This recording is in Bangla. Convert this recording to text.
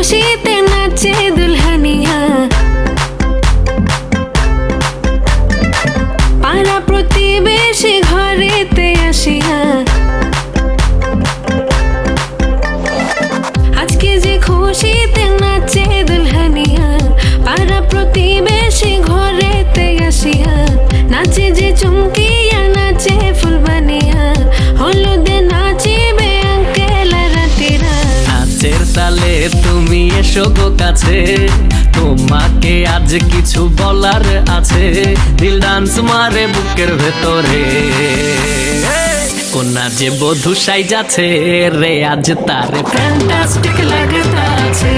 খুশিতে নাচে দুলহানিয়া, পাড়া প্রতিবেশী ঘরেতে আসিয়া। আজকে যে খুশিতে নাচে দুলহানিয়া, পাড়া প্রতিবেশী ঘরেতে আসিয়া। নাচে যে চুমকিয়া নাচে ফুলবানিয়া, হলুদে নাচিবে আঙ্কেল আর আন্টিরা। নাচের তালে তুমি এসো গো কাছে, তোমাকে আজ কিছু বলার আছে। দিল ডান্স মারে বুকের ভেতরে, কোনা যে বধূ সাইজাছে রে, আজ তারে ফ্যান্টাস্টিক লাগতাছে।